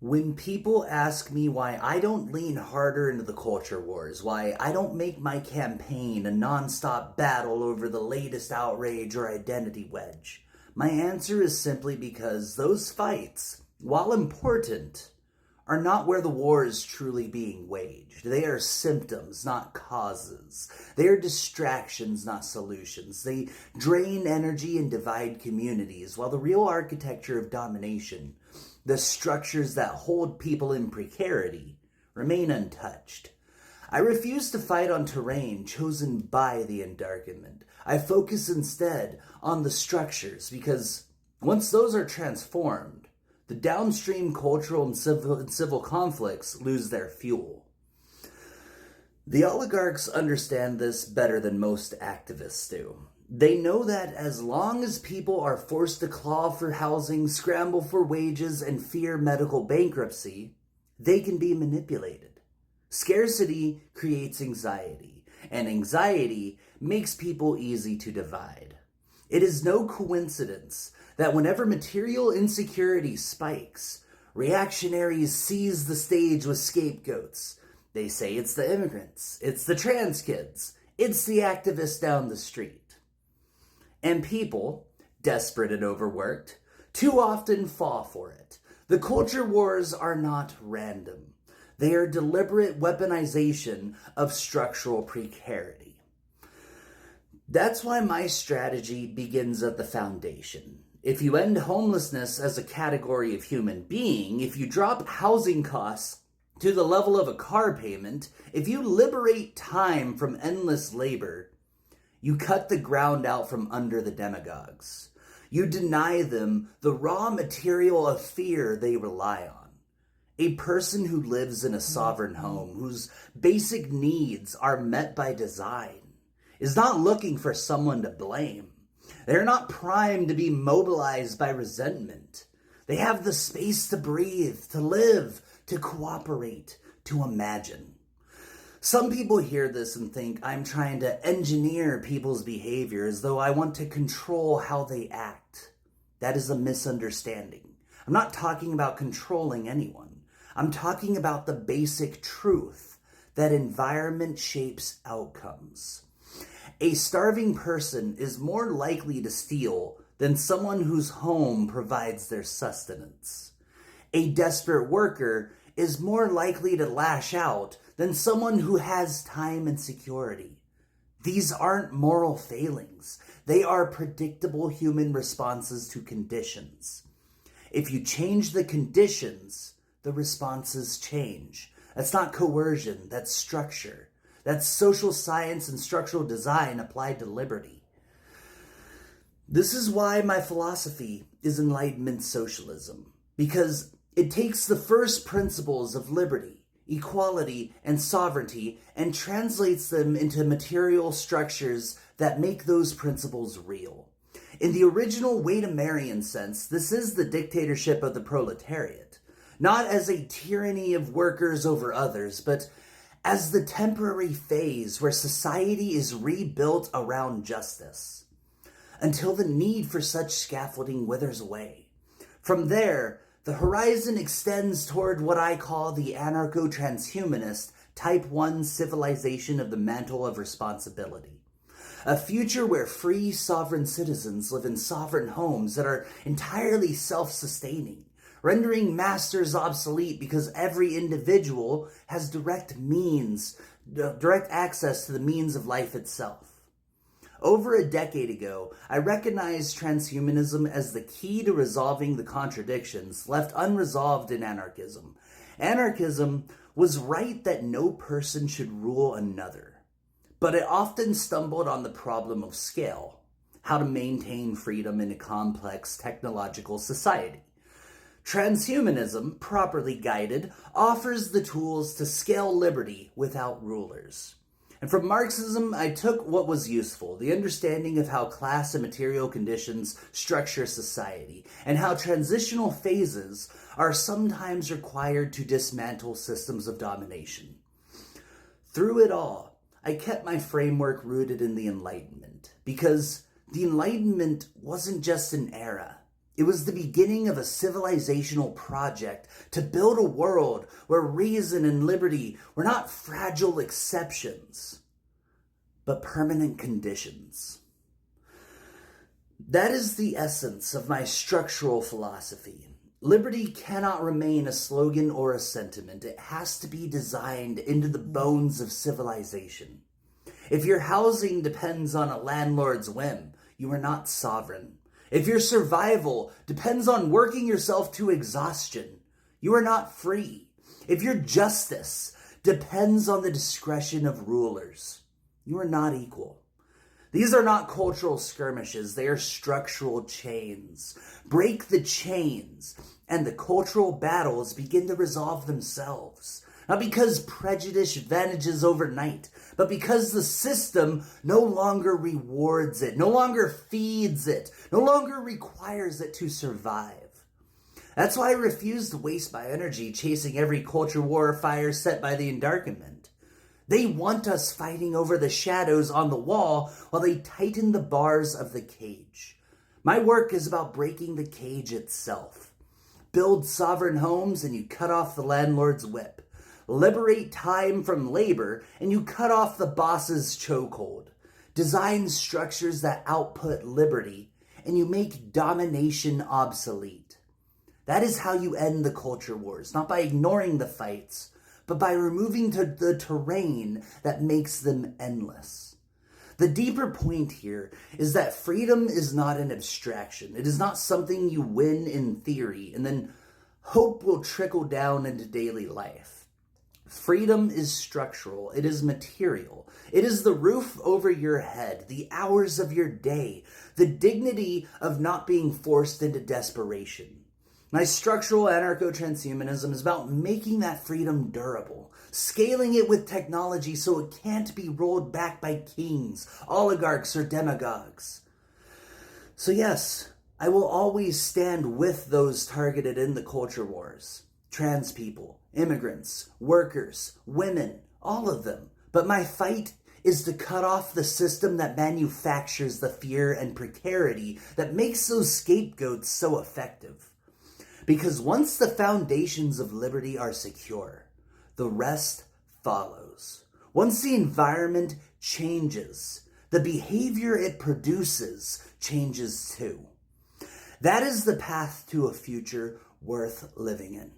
When people ask me why I don't lean harder into the culture wars, why I don't make my campaign a nonstop battle over the latest outrage or identity wedge, my answer is simply because those fights, while important, are not where the war is truly being waged. They are symptoms, not causes. They are distractions, not solutions. They drain energy and divide communities, while the real architecture of domination, the structures that hold people in precarity, remain untouched. I refuse to fight on terrain chosen by the Endarkenment. I focus instead on the structures because once those are transformed, the downstream cultural and civil conflicts lose their fuel. The oligarchs understand this better than most activists do. They know that as long as people are forced to claw for housing, scramble for wages, and fear medical bankruptcy, they can be manipulated. Scarcity creates anxiety, and anxiety makes people easy to divide. It is no coincidence that whenever material insecurity spikes, reactionaries seize the stage with scapegoats. They say it's the immigrants, it's the trans kids, it's the activists down the street. And people, desperate and overworked, too often fall for it. The culture wars are not random. They are deliberate weaponization of structural precarity. That's why my strategy begins at the foundation. If you end homelessness as a category of human being, if you drop housing costs to the level of a car payment, if you liberate time from endless labor, you cut the ground out from under the demagogues. You deny them the raw material of fear they rely on. A person who lives in a sovereign home, whose basic needs are met by design, is not looking for someone to blame. They're not primed to be mobilized by resentment. They have the space to breathe, to live, to cooperate, to imagine. Some people hear this and think I'm trying to engineer people's behavior as though I want to control how they act. That is a misunderstanding. I'm not talking about controlling anyone. I'm talking about the basic truth that environment shapes outcomes. A starving person is more likely to steal than someone whose home provides their sustenance. A desperate worker is more likely to lash out than someone who has time and security. These aren't moral failings. They are predictable human responses to conditions. If you change the conditions, the responses change. That's not coercion, that's structure. That's social science and structural design applied to liberty. This is why my philosophy is Enlightenment socialism, because it takes the first principles of liberty, equality, and sovereignty and translates them into material structures that make those principles real. In the original Wagnerian sense, this is the dictatorship of the proletariat, not as a tyranny of workers over others, but as the temporary phase where society is rebuilt around justice, until the need for such scaffolding withers away. From there, the horizon extends toward what I call the anarcho-transhumanist Type 1 civilization of the mantle of responsibility. A future where free, sovereign citizens live in sovereign homes that are entirely self-sustaining, rendering masters obsolete because every individual has direct access to the means of life itself. Over a decade ago, I recognized transhumanism as the key to resolving the contradictions left unresolved in anarchism. Anarchism was right that no person should rule another, but it often stumbled on the problem of scale, how to maintain freedom in a complex technological society. Transhumanism, properly guided, offers the tools to scale liberty without rulers. And from Marxism, I took what was useful, the understanding of how class and material conditions structure society, and how transitional phases are sometimes required to dismantle systems of domination. Through it all, I kept my framework rooted in the Enlightenment, because the Enlightenment wasn't just an era. It was the beginning of a civilizational project to build a world where reason and liberty were not fragile exceptions, but permanent conditions. That is the essence of my structural philosophy. Liberty cannot remain a slogan or a sentiment. It has to be designed into the bones of civilization. If your housing depends on a landlord's whim, you are not sovereign. If your survival depends on working yourself to exhaustion, you are not free. If your justice depends on the discretion of rulers, you are not equal. These are not cultural skirmishes, they are structural chains. Break the chains, and the cultural battles begin to resolve themselves. Not because prejudice vanishes overnight, but because the system no longer rewards it, no longer feeds it, no longer requires it to survive. That's why I refuse to waste my energy chasing every culture war fire set by the Endarkenment. They want us fighting over the shadows on the wall while they tighten the bars of the cage. My work is about breaking the cage itself. Build sovereign homes and you cut off the landlord's whip. Liberate time from labor and you cut off the boss's chokehold. Design structures that output liberty and you make domination obsolete. That is how you end the culture wars, not by ignoring the fights, but by removing the terrain that makes them endless. The deeper point here is that freedom is not an abstraction. It is not something you win in theory and then hope will trickle down into daily life. Freedom is structural. It is material. It is the roof over your head, the hours of your day, the dignity of not being forced into desperation. My structural anarcho-transhumanism is about making that freedom durable, scaling it with technology so it can't be rolled back by kings, oligarchs, or demagogues. So yes, I will always stand with those targeted in the culture wars. Trans people, immigrants, workers, women, all of them. But my fight is to cut off the system that manufactures the fear and precarity that makes those scapegoats so effective. Because once the foundations of liberty are secure, the rest follows. Once the environment changes, the behavior it produces changes too. That is the path to a future worth living in.